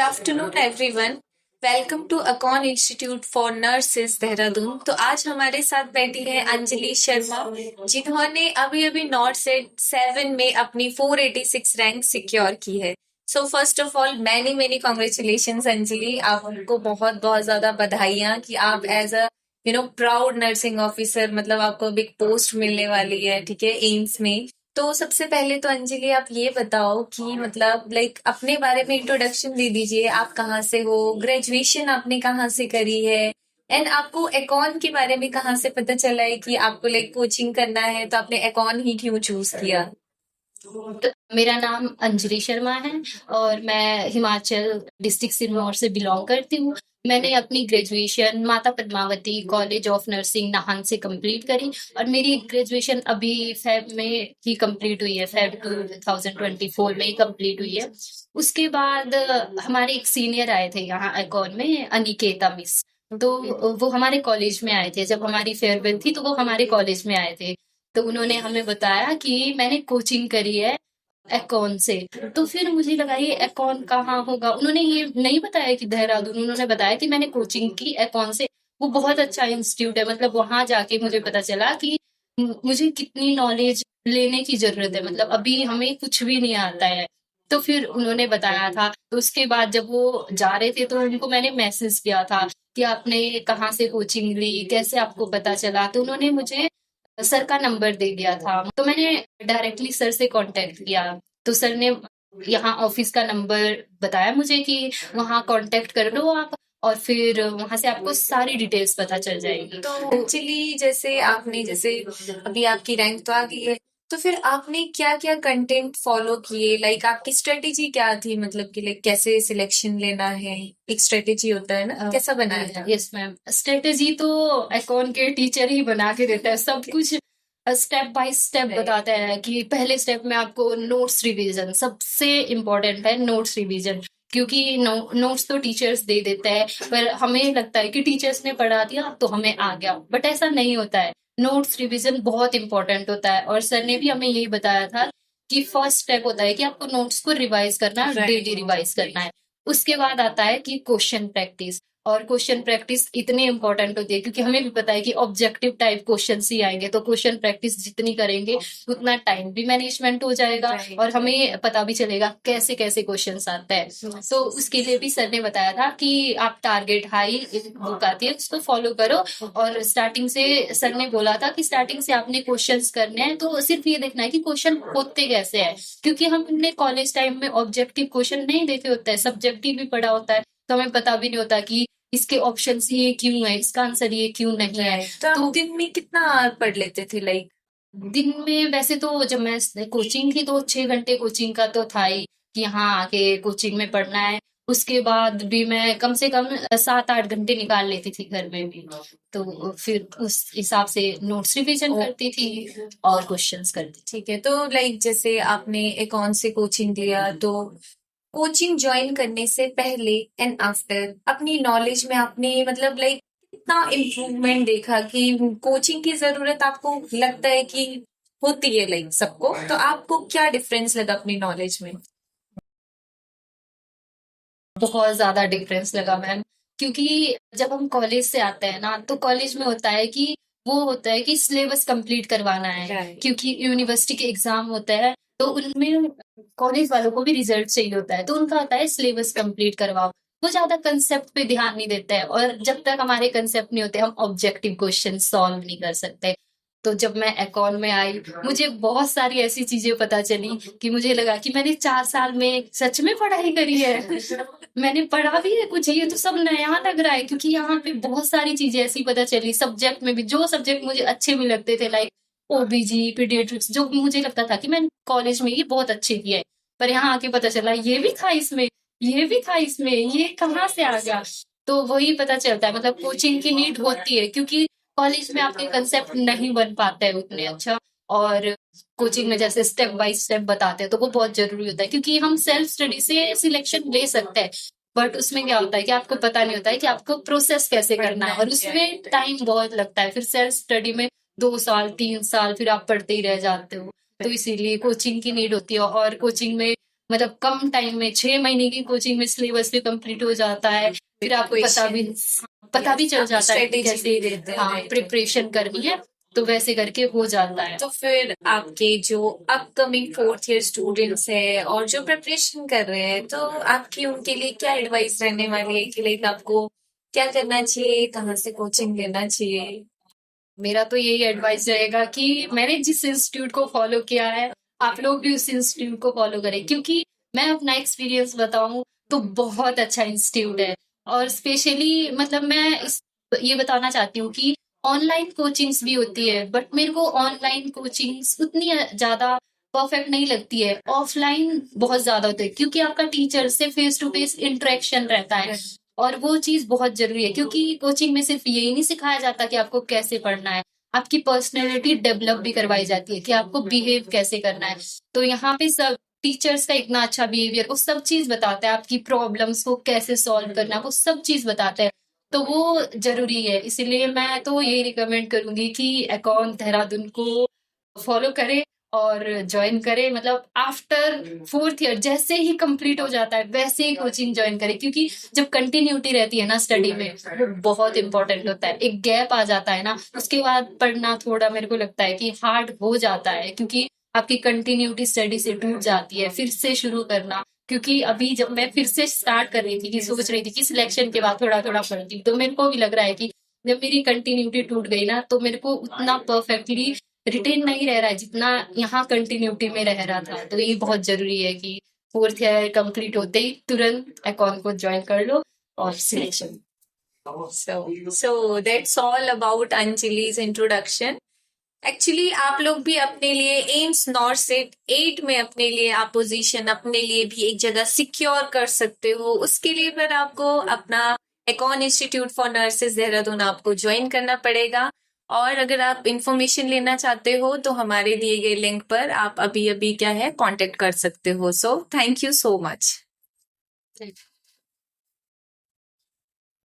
Afternoon everyone. Welcome to अकॉन institute for nurses Dehradun. तो आज हमारे साथ बैठी है अंजलि शर्मा, जिन्होंने अभी अभी नॉट सेट 7 में अपनी 486 रैंक सिक्योर की है। So first of all many many congratulation Anjali, आपको बहुत बहुत ज्यादा बधाइयां कि आप as a proud nursing officer, मतलब आपको बिग पोस्ट मिलने वाली है, ठीक है, एम्स में। तो सबसे पहले तो अंजलि आप ये बताओ कि मतलब अपने बारे में इंट्रोडक्शन दे दीजिए। आप कहाँ से हो, ग्रेजुएशन आपने कहाँ से करी है, एंड आपको एकॉन के बारे में कहाँ से पता चला है कि आपको कोचिंग करना है, तो आपने एकॉन ही क्यों चूज किया? तो मेरा नाम अंजलि शर्मा है और मैं हिमाचल डिस्ट्रिक्ट सिरमौर से बिलोंग करती हूँ। मैंने अपनी ग्रेजुएशन माता Padmavati college of nursing Nahan से कंप्लीट करी और मेरी ग्रेजुएशन अभी फेब में ही कंप्लीट हुई है। फेब 2024 में ही कंप्लीट हुई है। उसके बाद हमारे एक सीनियर आए थे यहाँ एकॉन में, अनिकेता मिस। तो वो हमारे कॉलेज में आए थे, जब हमारी फेयरवेल थी तो वो हमारे कॉलेज में आए थे। तो उन्होंने हमें बताया कि मैंने कोचिंग करी है एकॉन से। तो फिर मुझे लगा ये एकॉन कहाँ होगा। उन्होंने ये नहीं बताया कि देहरादून, उन्होंने बताया कि मैंने कोचिंग की एकॉन से। वो बहुत अच्छा इंस्टीट्यूट है। मतलब वहां जाके मुझे पता चला कि मुझे कितनी नॉलेज लेने की जरूरत है। मतलब अभी हमें कुछ भी नहीं आता है। तो फिर उन्होंने बताया था। तो उसके बाद जब वो जा रहे थे तो उनको मैंने मैसेज किया था कि आपने कहाँ से कोचिंग ली, कैसे आपको पता चला। तो उन्होंने मुझे सर का नंबर दे दिया था। तो मैंने डायरेक्टली सर से कांटेक्ट किया। तो सर ने यहाँ ऑफिस का नंबर बताया मुझे कि वहाँ कांटेक्ट कर लो आप, और फिर वहां से आपको सारी डिटेल्स पता चल जाएगी। तो एक्चुअली जैसे अभी आपकी रैंक तो आ गई है, तो फिर आपने क्या क्या कंटेंट फॉलो किए? आपकी स्ट्रेटेजी क्या थी, मतलब कि कैसे सिलेक्शन लेना है? एक स्ट्रेटेजी होता है ना, कैसा बनाया था? यस मैम, स्ट्रेटेजी तो अकाउंट के टीचर ही बना के देता है। सब कुछ स्टेप बाय स्टेप बताता है कि पहले स्टेप में आपको नोट्स रिवीजन सबसे इम्पोर्टेंट है। नोट्स रिवीजन, क्योंकि नोट्स तो टीचर्स दे देते हैं, पर हमें लगता है कि टीचर्स ने पढ़ा दिया तो हमें आ गया, बट ऐसा नहीं होता है। नोट्स रिवीजन बहुत इंपॉर्टेंट होता है। और सर ने भी हमें यही बताया था कि फर्स्ट स्टेप होता है कि आपको नोट्स को रिवाइज करना है, डेली रिवाइज करना है। उसके बाद आता है कि क्वेश्चन प्रैक्टिस। और क्वेश्चन प्रैक्टिस इतनी इंपॉर्टेंट होती है क्योंकि हमें भी पता है कि ऑब्जेक्टिव टाइप क्वेश्चन ही आएंगे। तो क्वेश्चन प्रैक्टिस जितनी करेंगे उतना टाइम भी मैनेजमेंट हो जाएगा और हमें पता भी चलेगा कैसे कैसे क्वेश्चन आते हैं। तो उसके लिए भी सर ने बताया था कि आप टारगेट हाई बुक आती है उसको फॉलो करो। और स्टार्टिंग से सर ने बोला था कि स्टार्टिंग से आपने क्वेश्चन करने हैं, तो सिर्फ ये देखना है कि क्वेश्चन होते कैसे है, क्योंकि हमने कॉलेज टाइम में ऑब्जेक्टिव क्वेश्चन नहीं देखे होते हैं, सब्जेक्टिव भी पढ़ा होता है। तो हमें पता भी नहीं होता कि इसके ऑप्शंस ये क्यों है, इसका आंसर ये क्यों नहीं है। तो आप दिन में कितना पढ़ लेते थे? दिन में वैसे तो जब मैं कोचिंग थी तो 6 घंटे कोचिंग का तो था ही कि यहाँ आके कोचिंग में पढ़ना है। उसके बाद भी मैं कम से कम 7-8 घंटे निकाल लेती थी घर में भी। तो फिर उस हिसाब से नोट्स रिवीजन करती थी और क्वेश्चंस करती थी। ठीक है। तो जैसे आपने अकाउंट से कोचिंग लिया, तो कोचिंग ज्वाइन करने से पहले एंड आफ्टर अपनी नॉलेज में आपने मतलब कितना इम्प्रूवमेंट देखा? कि कोचिंग की जरूरत आपको लगता है कि होती है सबको, तो आपको क्या डिफरेंस लगा अपनी नॉलेज में? बहुत ज्यादा डिफरेंस लगा मैम, क्योंकि जब हम कॉलेज से आते हैं ना तो कॉलेज में होता है कि वो होता है कि सिलेबस कंप्लीट करवाना है। क्योंकि यूनिवर्सिटी के एग्जाम होते हैं तो उनमें कॉलेज वालों को भी रिजल्ट चाहिए होता है, तो उनका होता है सिलेबस कंप्लीट करवाओ। वो ज्यादा कंसेप्ट पे ध्यान नहीं देते हैं, और जब तक हमारे कंसेप्ट नहीं होते हम ऑब्जेक्टिव क्वेश्चन सॉल्व नहीं कर सकते। तो जब मैं अकाउंट में आई मुझे बहुत सारी ऐसी चीजें पता चली कि मुझे लगा कि मैंने 4 साल में सच में पढ़ाई करी है। मैंने पढ़ा भी है कुछ, ये तो सब नया लग रहा है। क्योंकि यहाँ पे बहुत सारी चीजें ऐसी पता चली। सब्जेक्ट में भी जो सब्जेक्ट मुझे अच्छे भी लगते थे, लाइक ओबीजी पीडियाट्रिक्स, जो मुझे लगता था कि मैं कॉलेज में ये बहुत अच्छे किया है, पर यहाँ आके पता चला ये भी था इसमें, ये भी था इसमें, ये कहाँ से आ गया। तो वही पता चलता है। मतलब कोचिंग की नीड होती है क्योंकि कॉलेज में आपके कंसेप्ट नहीं बन पाते हैं उतने अच्छा। और कोचिंग में जैसे स्टेप बाय स्टेप बताते हैं तो वो बहुत जरूरी होता है, क्योंकि हम सेल्फ स्टडी से सिलेक्शन ले सकते हैं, बट उसमें क्या होता है कि आपको पता नहीं होता है कि आपको प्रोसेस कैसे करना है, और उसमें टाइम बहुत लगता है। फिर सेल्फ स्टडी में 2 साल 3 साल फिर आप पढ़ते ही रह जाते हो। तो इसीलिए कोचिंग की नीड होती है। और कोचिंग में मतलब कम टाइम में 6 महीने की कोचिंग में सिलेबस भी कंप्लीट हो जाता है, फिर आपको पता भी चल जाता है कि स्ट्रेटेजी कैसे भी देते हैं, हाँ right. प्रिपरेशन करनी है, तो वैसे करके हो जाता है। तो फिर आपके जो अपकमिंग फोर्थ ईयर स्टूडेंट्स है और जो प्रिपरेशन कर रहे हैं, तो आपकी उनके लिए क्या एडवाइस रहने वाली है कि लाइक आपको क्या करना चाहिए, कहाँ से कोचिंग लेना चाहिए? मेरा तो यही एडवाइस रहेगा कि मैंने जिस इंस्टीट्यूट को फॉलो किया है, आप लोग भी उस इंस्टीट्यूट को फॉलो करें, क्योंकि मैं अपना एक्सपीरियंस बताऊं तो बहुत अच्छा इंस्टीट्यूट है। और स्पेशली मतलब मैं ये बताना चाहती हूँ कि ऑनलाइन कोचिंग्स भी होती है, बट मेरे को ऑनलाइन कोचिंग्स उतनी ज्यादा परफेक्ट नहीं लगती है, ऑफलाइन बहुत ज्यादा होती है, क्योंकि आपका टीचर से फेस टू फेस इंटरेक्शन रहता है, और वो चीज बहुत जरूरी है, क्योंकि कोचिंग में सिर्फ यही नहीं सिखाया जाता कि आपको कैसे पढ़ना है, आपकी पर्सनैलिटी डेवलप भी करवाई जाती है कि आपको बिहेव कैसे करना है। तो यहाँ पे सब टीचर्स का इतना अच्छा बिहेवियर, वो सब चीज बताता है, आपकी प्रॉब्लम्स को कैसे सॉल्व करना है, वो सब चीज बताता है। तो वो जरूरी है, इसीलिए मैं तो यही रिकमेंड करूंगी कि अकाउंट देहरादून को फॉलो करें और ज्वाइन करें। मतलब आफ्टर फोर्थ ईयर जैसे ही कंप्लीट हो जाता है वैसे ही कोचिंग ज्वाइन करें, क्योंकि जब कंटिन्यूटी रहती है ना स्टडी में, वो बहुत इंपॉर्टेंट होता है। एक गैप आ जाता है ना, उसके बाद पढ़ना थोड़ा मेरे को लगता है कि हार्ड हो जाता है, क्योंकि आपकी कंटिन्यूटी स्टडी से टूट जाती है, फिर से शुरू करना। क्योंकि अभी जब मैं फिर से स्टार्ट कर रही थी कि सोच रही थी कि सिलेक्शन के बाद थोड़ा थोड़ा पढ़ती हूँ, तो मेरे को भी लग रहा है कि जब मेरी कंटिन्यूटी टूट गई ना, तो मेरे को उतना परफेक्टली रिटेन नहीं रह रहा है जितना यहाँ कंटिन्यूटी में रह रहा था। तो ये बहुत जरूरी है कि फोर्थ ईयर कंप्लीट होते ही तुरंत अकाउंट को ज्वाइन कर लो और selection. So that's all about Anjali's introduction. Actually आप लोग भी अपने लिए एम्स नॉरसेट 8 में अपने लिए आप पोजीशन अपने लिए भी एक जगह सिक्योर कर सकते हो। उसके लिए फिर आपको अपना एकॉन इंस्टीट्यूट फॉर नर्सेज देहरादून आपको ज्वाइन करना पड़ेगा। और अगर आप इंफॉर्मेशन लेना चाहते हो तो हमारे दिए गए लिंक पर आप अभी अभी क्या है कांटेक्ट कर सकते हो। So thank you so much.